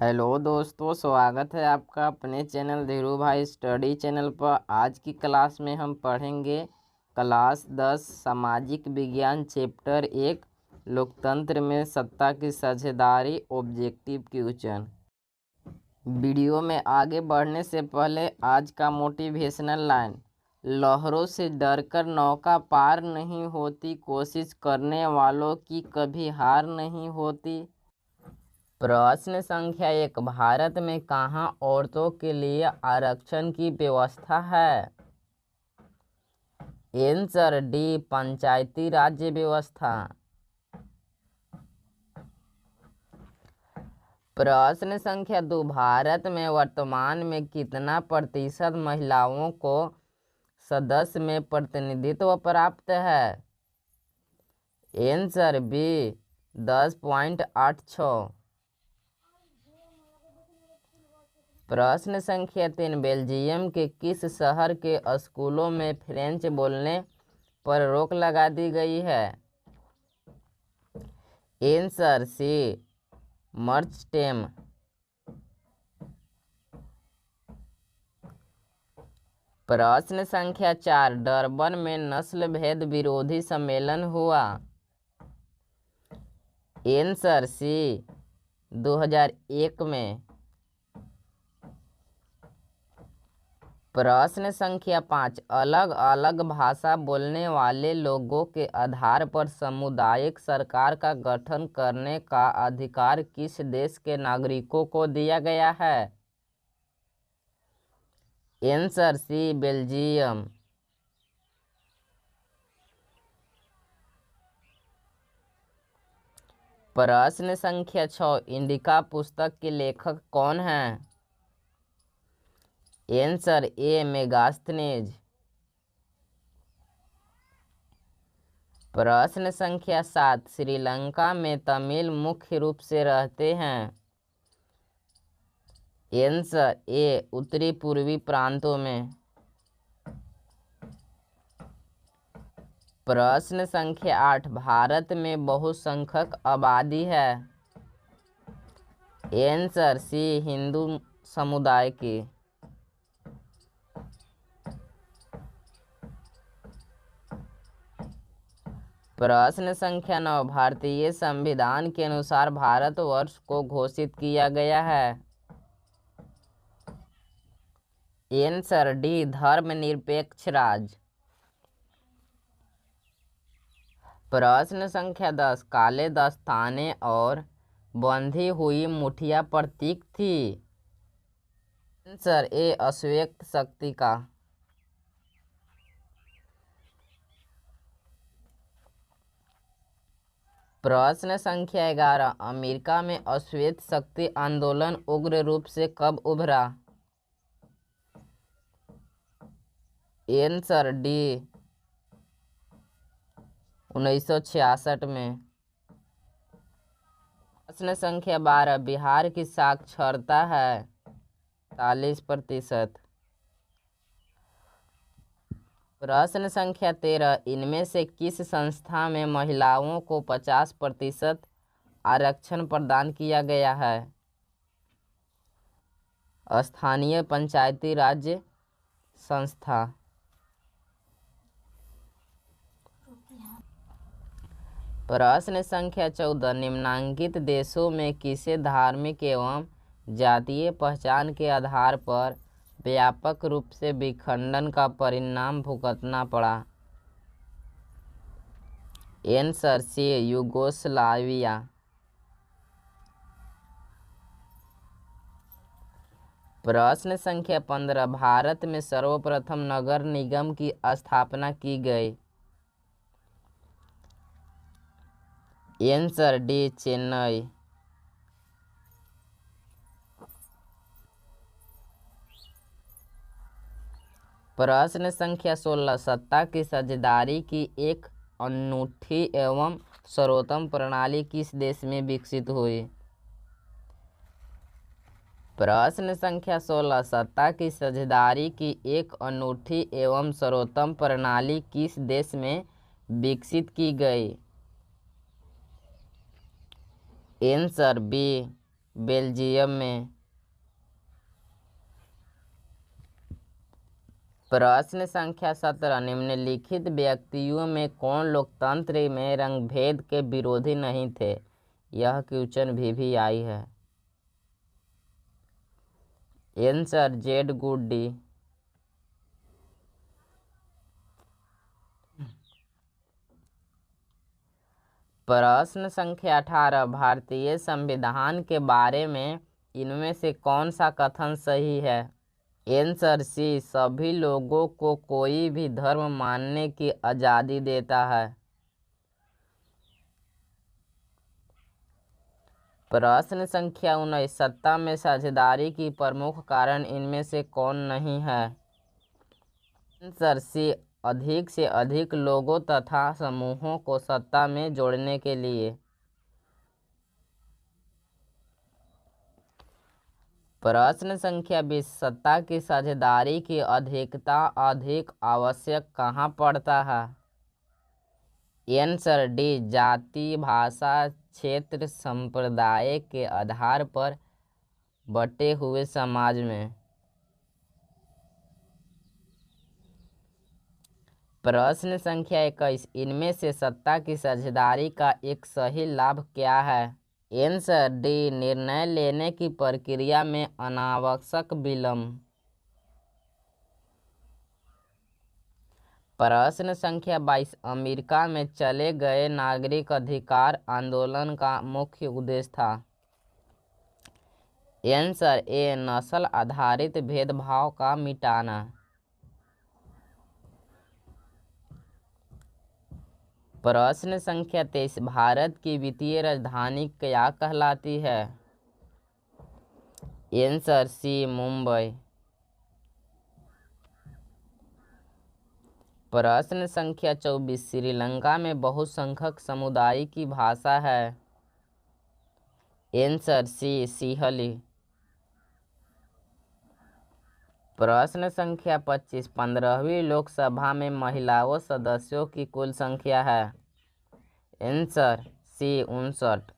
Hello दोस्तों, स्वागत है आपका अपने चैनल धीरू भाई स्टडी चैनल पर। आज की क्लास में हम पढ़ेंगे क्लास 10 सामाजिक विज्ञान चैप्टर 1 लोकतंत्र में सत्ता की साझेदारी ऑब्जेक्टिव क्वेश्चन। वीडियो में आगे बढ़ने से पहले आज का मोटिवेशनल लाइन, लहरों से डरकर नौका पार नहीं होती, कोशिश करने वालों की कभी हार नहीं होती। प्रश्न संख्या 1, भारत में कहाँ औरतों के लिए आरक्षण की व्यवस्था है? आंसर डी, पंचायती राज्य व्यवस्था। प्रश्न संख्या 2, भारत में वर्तमान में कितना प्रतिशत महिलाओं को सदस्य में प्रतिनिधित्व प्राप्त है? Answer B, 10.86। प्रश्न संख्या 3, बेल्जियम के किस शहर के स्कूलों में फ्रेंच बोलने पर रोक लगा दी गई है? आंसर सी, मर्चटेम। प्रश्न संख्या 4, डरबन में नस्ल भेद विरोधी सम्मेलन हुआ? आंसर सी, 2001 में। प्रश्न संख्या 5, अलग अलग भाषा बोलने वाले लोगों के आधार पर सामुदायिक सरकार का गठन करने का अधिकार किस देश के नागरिकों को दिया गया है? Answer C, Belgium. प्रश्न संख्या 6, इंडिका पुस्तक के लेखक कौन हैं? Answer A, Megasthenes. प्रश्न संख्या 7, श्रीलंका में तमिल मुख्य रूप से रहते हैं? आंसर ए, उत्तरी पूर्वी प्रांतों में। प्रश्न संख्या 8, भारत में बहुसंख्यक आबादी है? आंसर सी, हिंदू समुदाय की। प्रश्न संख्या 9, भारतीय संविधान के अनुसार भारतवर्ष को घोषित किया गया है? आंसर डी, धर्मनिरपेक्ष राज्य। प्रश्न संख्या 10, काले दस्ताने और बंधी हुई मुठिया प्रतीक थी? आंसर ए, अश्वेत शक्ति का। प्रश्न संख्या 11, अमेरिका में अश्वेत शक्ति आंदोलन उग्र रूप से कब उभरा? आंसर डी, 1966 में। प्रश्न संख्या 12, बिहार की साक्षरता है 40%। प्रश्न संख्या 13, इनमें से किस संस्था में महिलाओं को 50% आरक्षण प्रदान किया गया है? स्थानीय पंचायती राज्य संस्था। प्रश्न संख्या 14, निम्नांकित देशों में किसे धार्मिक एवं जातीय पहचान के आधार पर व्यापक रूप से विखंडन का परिणाम भुगतना पड़ा? Answer C, Yugoslavia. प्रश्न संख्या 15, भारत में सर्वप्रथम नगर निगम की स्थापना की गई? Answer D, Chennai. प्रश्न संख्या 16, सत्ता की साझेदारी की एक अनूठी एवं सर्वोत्तम प्रणाली किस देश में विकसित हुई? प्रश्न संख्या 16, सत्ता की साझेदारी की एक अनूठी एवं सर्वोत्तम प्रणाली किस देश में विकसित की गई? आंसर बी, बेल्जियम में। प्रश्न संख्या 17, निम्नलिखित व्यक्तियों में कौन लोकतंत्र में रंगभेद के विरोधी नहीं थे? यह क्वेश्चन भी आई है। आंसर जेड गुड्डी। प्रश्न संख्या 18, भारतीय संविधान के बारे में इनमें से कौन सा कथन सही है? आंसर सी, सभी लोगों को कोई भी धर्म मानने की आज़ादी देता है। प्रश्न संख्या 19, सत्ता में साझेदारी की प्रमुख कारण इनमें से कौन नहीं है? आंसर सी, अधिक से अधिक लोगों तथा समूहों को सत्ता में जोड़ने के लिए। प्रश्न संख्या 20, सत्ता की साझेदारी की अधिकता अधिक आवश्यक कहाँ पड़ता है? आंसर डी, जाति, भाषा, क्षेत्र, संप्रदाय के आधार पर बटे हुए समाज में। प्रश्न संख्या 21, इनमें से सत्ता की साझेदारी का एक सही लाभ क्या है? आंसर डी, निर्णय लेने की प्रक्रिया में अनावश्यक विलंब। प्रश्न संख्या 22, अमेरिका में चले गए नागरिक अधिकार आंदोलन का मुख्य उद्देश्य था? आंसर ए, नस्ल आधारित भेदभाव का मिटाना। प्रश्न संख्या 23, भारत की वित्तीय राजधानी क्या कहलाती है? Answer C, Mumbai. प्रश्न संख्या 24, श्रीलंका में बहुसंख्यक समुदाय की भाषा है? Answer C, Sinhali. प्रश्न संख्या 25, 15वीं लोकसभा में महिलाओं सदस्यों की कुल संख्या है? Answer C, 59।